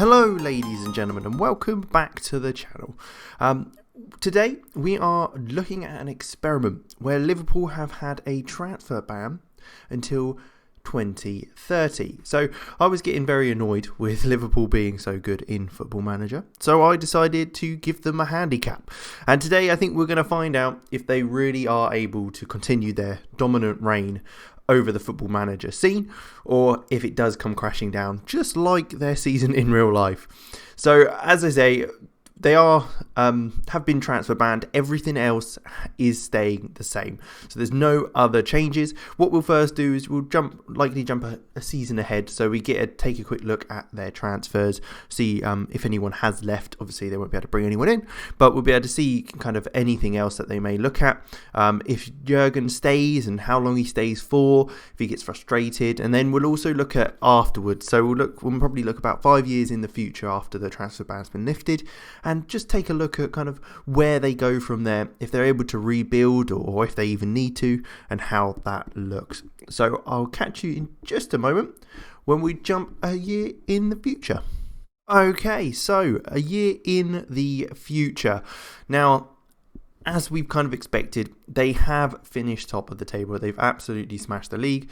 Hello ladies and gentlemen, and welcome back to the channel. Today we are looking at an experiment where Liverpool have had a transfer ban until 2030. So I was getting very annoyed with Liverpool being so good in Football Manager, so I decided to give them a handicap. And today I think we're going to find out if they really are able to continue their dominant reign over the Football Manager scene, or if it does come crashing down just like their season in real life. So as I say, they have been transfer banned. Everything else is staying the same. So there's no other changes. What we'll first do is we'll likely jump a season ahead. So we take a quick look at their transfers, see if anyone has left. Obviously they won't be able to bring anyone in, but we'll be able to see kind of anything else that they may look at. If Jurgen stays and how long he stays for, if he gets frustrated, and then we'll also look at afterwards. So we'll probably look about 5 years in the future after the transfer ban's been lifted, and just take a look at kind of where they go from there, if they're able to rebuild or if they even need to, and how that looks. So I'll catch you in just a moment when we jump a year in the future. Okay, so a year in the future. Now, as we've kind of expected, they have finished top of the table. They've absolutely smashed the league.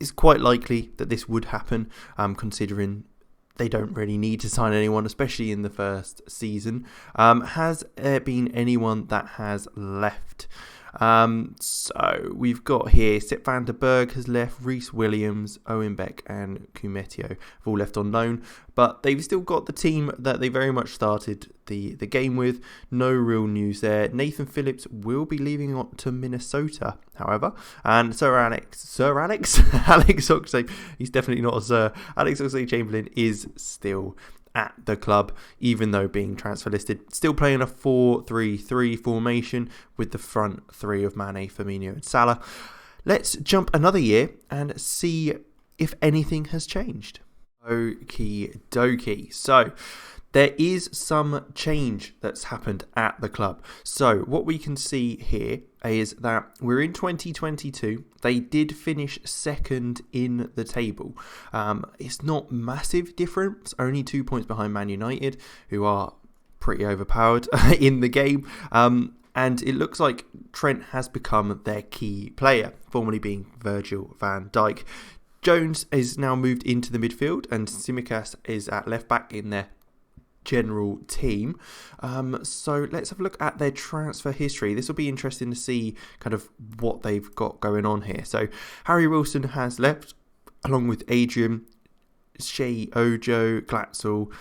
It's quite likely that this would happen, considering they don't really need to sign anyone, especially in the first season. Has there been anyone that has left? So we've got here, Sepp van der Berg has left, Reece Williams, Owen Beck and Kumetio have all left on loan, but they've still got the team that they very much started the game with. No real news there. Nathan Phillips will be leaving on to Minnesota, however, and Alex Oxlade, he's definitely not a Sir. Alex Oxlade-Chamberlain is still at the club, even though being transfer listed, still playing a 4-3-3 formation with the front three of Mane, Firmino and Salah. Let's jump another year and see if anything has changed. Okie dokie. So there is some change that's happened at the club. So what we can see here is that we're in 2022. They did finish second in the table. It's not massive difference, only 2 points behind Man United, who are pretty overpowered in the game. And it looks like Trent has become their key player, formerly being Virgil van Dijk. Jones is now moved into the midfield, and Tsimikas is at left back in their general team. So let's have a look at their transfer history. This will be interesting to see kind of what they've got going on here. So Harry Wilson has left, along with Adrian, Shea Ojo, Glatzel,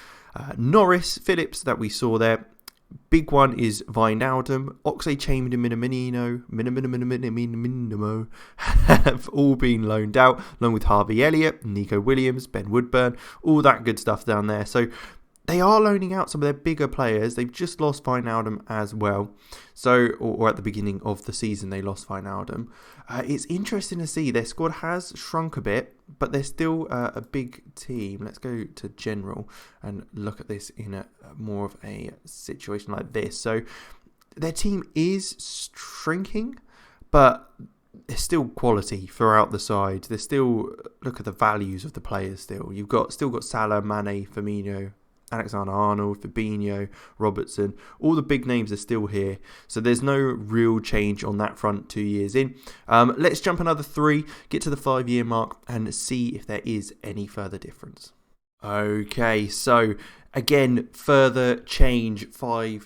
Norris, Phillips that we saw there. Big one is Wijnaldum, Oxlade-Chamberlain, Minamino have all been loaned out, along with Harvey Elliott, Nico Williams, Ben Woodburn, all that good stuff down there. So they are loaning out some of their bigger players. They've just lost Wijnaldum as well. So, or at the beginning of the season, they lost Wijnaldum. It's interesting to see. Their squad has shrunk a bit, but they're still a big team. Let's go to general and look at this in more of a situation like this. So their team is shrinking, but there's still quality throughout the side. There's still, look at the values of the players still. You've still got Salah, Mane, Firmino, Alexander-Arnold, Fabinho, Robertson, all the big names are still here. So there's no real change on that front 2 years in. Let's jump another 3, get to the 5-year mark and see if there is any further difference. Okay, so again, further change 3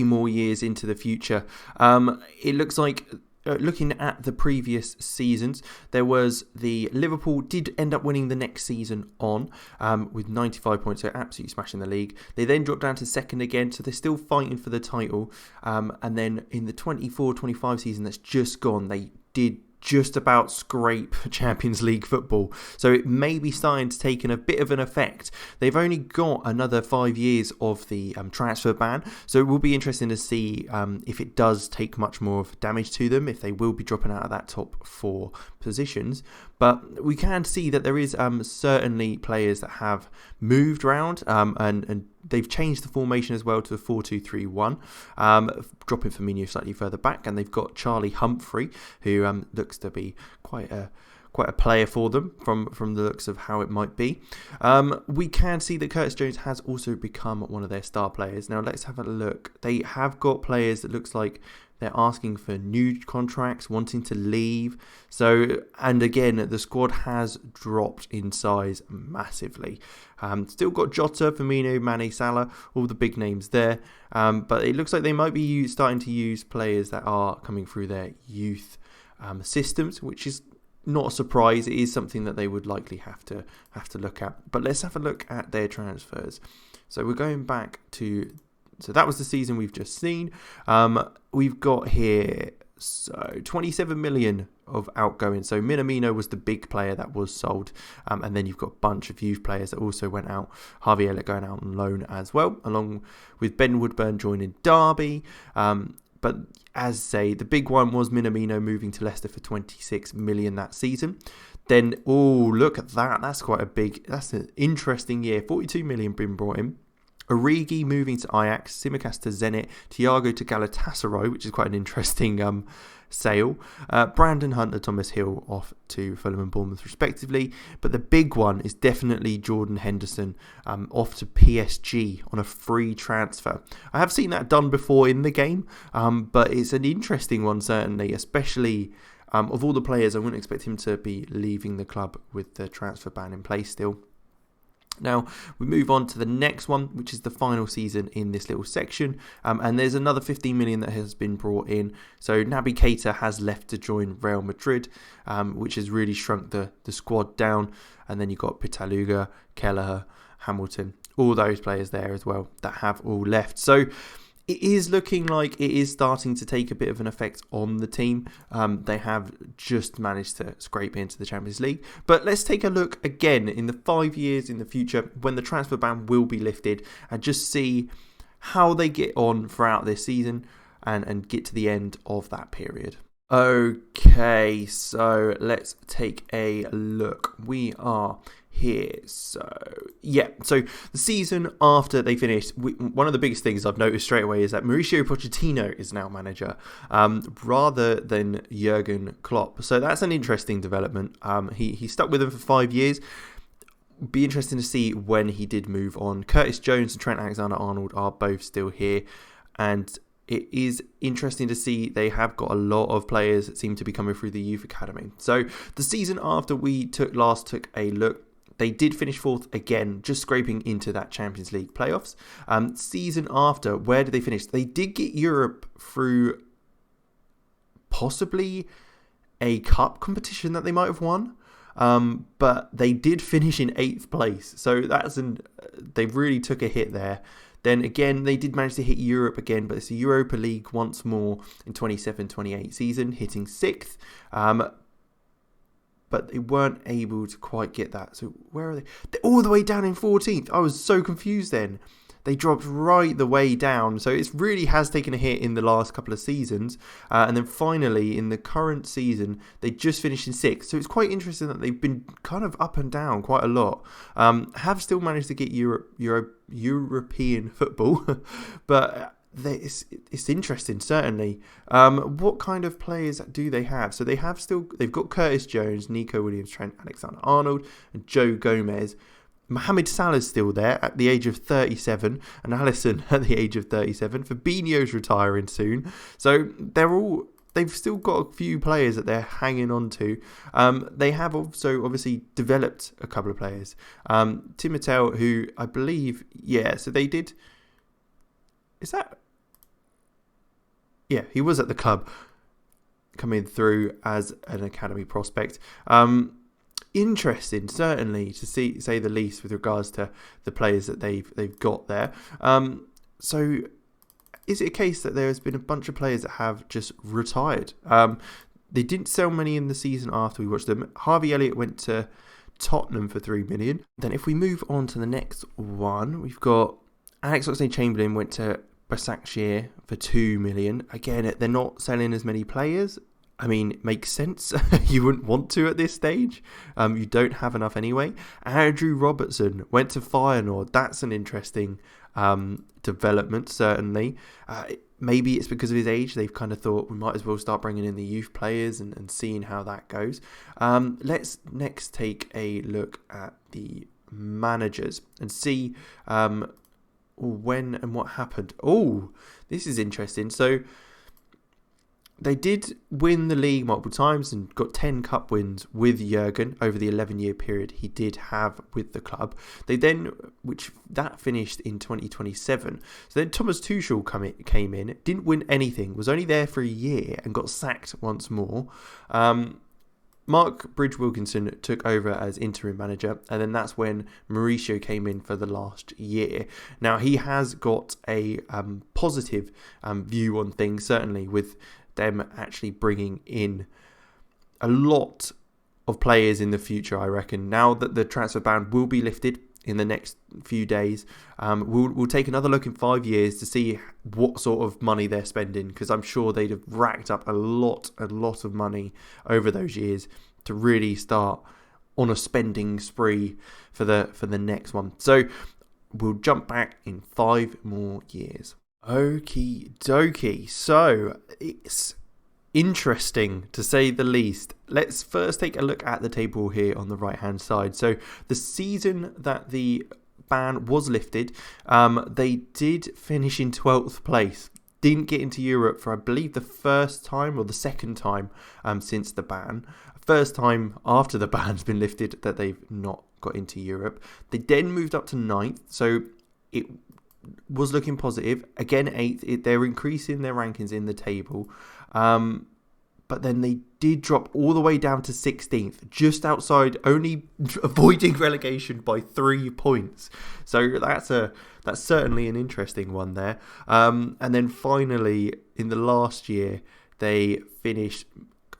more years into the future. It looks like looking at the previous seasons, there was the Liverpool did end up winning the next season on with 95 points, so absolutely smashing the league. They then dropped down to second again, so they're still fighting for the title. And then in the 24-25 season that's just gone, they did just about scrape Champions League football. So it may be starting to take a bit of an effect. They've only got another 5 years of the transfer ban. So it will be interesting to see if it does take much more of damage to them, if they will be dropping out of that top 4 positions. But we can see that there is certainly players that have moved around and they've changed the formation as well to a 4-2-3-1, dropping Firmino slightly further back, and they've got Charlie Humphrey, who looks to be quite a a player for them from the looks of how it might be. We can see that Curtis Jones has also become one of their star players. Now let's have a look. They have got players that looks like they're asking for new contracts, wanting to leave. So, and again, the squad has dropped in size massively. Still got Jota, Firmino, Mane, Salah, all the big names there. But it looks like they might be starting to use players that are coming through their youth systems, which is not a surprise. It is something that they would likely have to look at. But let's have a look at their transfers. So we're going back to... So that was the season we've just seen. We've got here 27 million of outgoing. So Minamino was the big player that was sold. And then you've got a bunch of youth players that also went out. Harvey Elliott going out on loan as well, along with Ben Woodburn joining Derby. But as say, the big one was Minamino moving to Leicester for 26 million that season. Then, look at that. That's an interesting year. 42 million being brought in. Origi moving to Ajax, Tsimikas to Zenit, Thiago to Galatasaray, which is quite an interesting sale. Brandon Hunter, Thomas Hill off to Fulham and Bournemouth respectively. But the big one is definitely Jordan Henderson off to PSG on a free transfer. I have seen that done before in the game, but it's an interesting one certainly, especially of all the players. I wouldn't expect him to be leaving the club with the transfer ban in place still. Now, we move on to the next one, which is the final season in this little section. And there's another 15 million that has been brought in. So Naby Keita has left to join Real Madrid, which has really shrunk the squad down. And then you've got Pitaluga, Kelleher, Hamilton, all those players there as well that have all left. So it is looking like it is starting to take a bit of an effect on the team. They have just managed to scrape into the Champions League. But let's take a look again in the 5 years in the future when the transfer ban will be lifted and just see how they get on throughout this season and get to the end of that period. Okay, so let's take a look. We are here. So the season after they finished, one of the biggest things I've noticed straight away is that Mauricio Pochettino is now manager rather than Jurgen Klopp. So that's an interesting development. He stuck with them for 5 years. Be interesting to see when he did move on. Curtis Jones and Trent Alexander-Arnold are both still here, and it is interesting to see they have got a lot of players that seem to be coming through the youth academy. So the season after we took a look, they did finish fourth again, just scraping into that Champions League playoffs. Season after, where did they finish? They did get Europe through possibly a cup competition that they might have won. But they did finish in 8th place. So they really took a hit there. Then again, they did manage to hit Europe again, but it's the Europa League once more in 27-28 season, hitting 6th. But they weren't able to quite get that. So where are they? They're all the way down in 14th. I was so confused then. They dropped right the way down. So it really has taken a hit in the last couple of seasons. And then finally, in the current season, they just finished in 6th. So it's quite interesting that they've been kind of up and down quite a lot. Have still managed to get European football. But it's interesting, certainly. What kind of players do they have? So they've got Curtis Jones, Nico Williams, Trent Alexander-Arnold, and Joe Gomez. Mohamed Salah's still there at the age of 37, and Alisson at the age of 37. Fabinho's retiring soon. So they've still got a few players that they're hanging on to. They have also obviously developed a couple of players. Timotel, who I believe, so they did. Is that? Yeah, he was at the club coming through as an academy prospect. Interesting, certainly, to say the least, with regards to the players that they've got there. So is it a case that there's been a bunch of players that have just retired? They didn't sell many in the season after we watched them. Harvey Elliott went to Tottenham for 3 million. Then if we move on to the next one, we've got Alex Oxlade-Chamberlain went to Başakşehir for 2 million. Again, they're not selling as many players. I mean, it makes sense. You wouldn't want to at this stage. You don't have enough anyway. Andrew Robertson went to Feyenoord. That's an interesting development, certainly. Maybe it's because of his age. They've kind of thought we might as well start bringing in the youth players and seeing how that goes. Let's next take a look at the managers and see when and what happened. Oh, this is interesting. So they did win the league multiple times and got 10 cup wins with Jurgen over the 11-year period he did have with the club. They then, that finished in 2027. So then Thomas Tuchel came in, didn't win anything, was only there for a year and got sacked once more. Mark Bridge-Wilkinson took over as interim manager, and then that's when Mauricio came in for the last year. Now, he has got a positive view on things, certainly with them actually bringing in a lot of players in the future, I reckon. Now that the transfer ban will be lifted in the next few days, we'll take another look in 5 years to see what sort of money they're spending, because I'm sure they'd have racked up a lot of money over those years to really start on a spending spree for the next one. So we'll jump back in 5 more years. Okie dokie. So it's interesting to say the least. Let's first take a look at the table here on the right hand side. So the season that the ban was lifted, they did finish in 12th place. Didn't get into Europe for, I believe, the first time or the second time since the ban. First time after the ban's been lifted that they've not got into Europe. They then moved up to 9th, so it was looking positive. Again, 8th. They're increasing their rankings in the table. But then they did drop all the way down to 16th, just outside, only avoiding relegation by 3 points. So that's certainly an interesting one there. And then finally, in the last year, they finished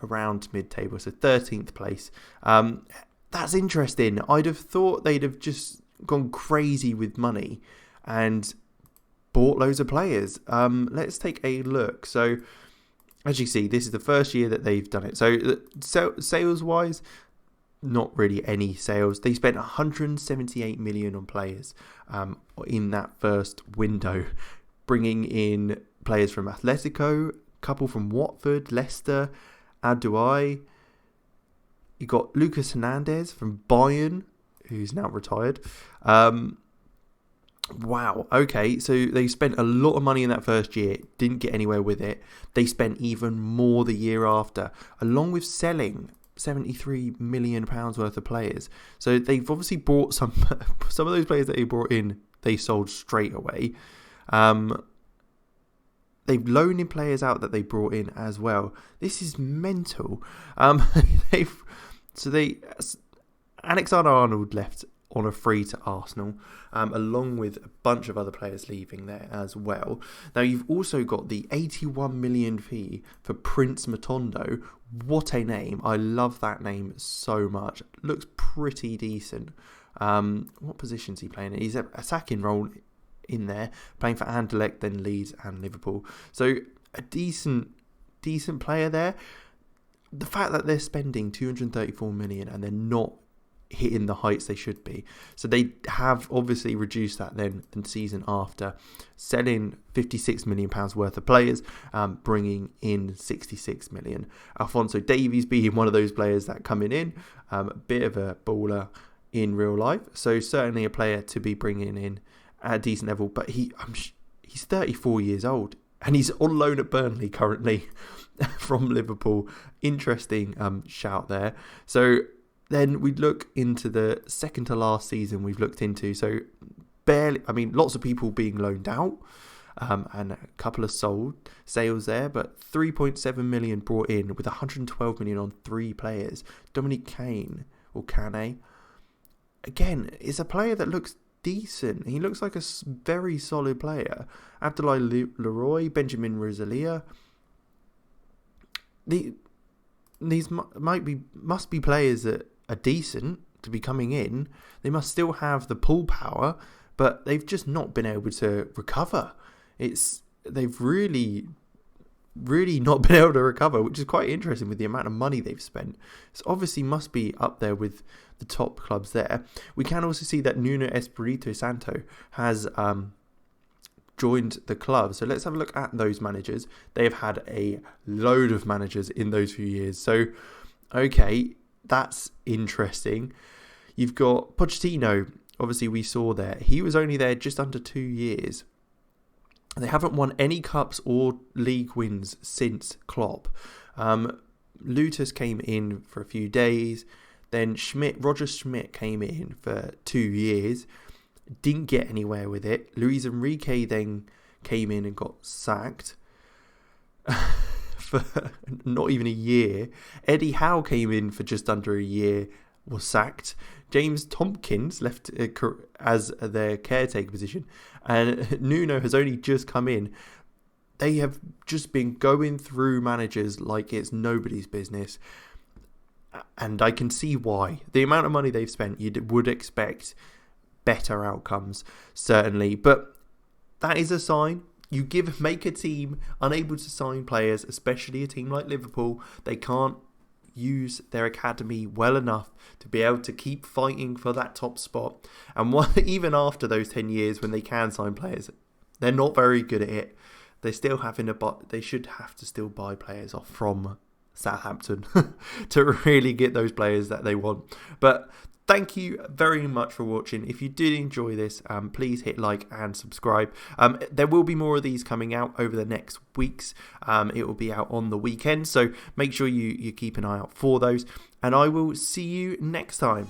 around mid-table, so 13th place. That's interesting. I'd have thought they'd have just gone crazy with money and bought loads of players. Let's take a look. So, as you see, this is the first year that they've done it. So, sales-wise, not really any sales. They spent 178 million on players in that first window, bringing in players from Atletico, a couple from Watford, Leicester, Adouai. You got Lucas Hernandez from Bayern, who's now retired. Wow, okay, so they spent a lot of money in that first year, didn't get anywhere with it. They spent even more the year after, along with selling £73 million worth of players. So they've obviously bought some of those players that they brought in, they sold straight away. They've loaned in players out that they brought in as well. This is mental. Alexander-Arnold left on a free to Arsenal, along with a bunch of other players leaving there as well. Now, you've also got the 81 million fee for Prince Matondo. What a name. I love that name so much. Looks pretty decent. What position's he playing in? He's an attacking role in there, playing for Anderlecht, then Leeds and Liverpool. So a decent player there. The fact that they're spending 234 million and they're not hitting the heights they should be. So they have obviously reduced that then the season after, selling £56 million worth of players, bringing in 66 million. Alphonso Davies being one of those players that coming in, a bit of a baller in real life. So certainly a player to be bringing in at a decent level. But he's 34 years old and he's on loan at Burnley currently from Liverpool. Interesting shout there. So then we look into the second to last season we've looked into. So lots of people being loaned out and a couple of sales there, but 3.7 million brought in with 112 million on 3 players. Dominic Kane, again, is a player that looks decent. He looks like a very solid player. Abdoulaye Leroy, Benjamin Rosalia. These must be players that are decent to be coming in. They must still have the pull power, but they've just not been able to recover. They've really not been able to recover, which is quite interesting with the amount of money they've spent. So obviously must be up there with the top clubs there. We can also see that Nuno Espirito Santo has joined the club. So let's have a look at those managers. They have had a load of managers in those few years. So, okay, that's interesting. You've got Pochettino. Obviously, we saw there. He was only there just under 2 years. They haven't won any cups or league wins since Klopp. Lutus came in for a few days. Then Roger Schmidt came in for 2 years. Didn't get anywhere with it. Luis Enrique then came in and got sacked for not even a year. Eddie Howe came in for just under a year, was sacked. James Tompkins left as their caretaker position, and Nuno has only just come in. They have just been going through managers like it's nobody's business, and I can see why. The amount of money they've spent, you would expect better outcomes, certainly, but that is a sign. You make a team unable to sign players, especially a team like Liverpool. They can't use their academy well enough to be able to keep fighting for that top spot. And even after those 10 years when they can sign players, they're not very good at it. They still they should have to still buy players off from Southampton to really get those players that they want. But thank you very much for watching. If you did enjoy this, please hit like and subscribe. There will be more of these coming out over the next weeks. It will be out on the weekend, so make sure you keep an eye out for those. And I will see you next time.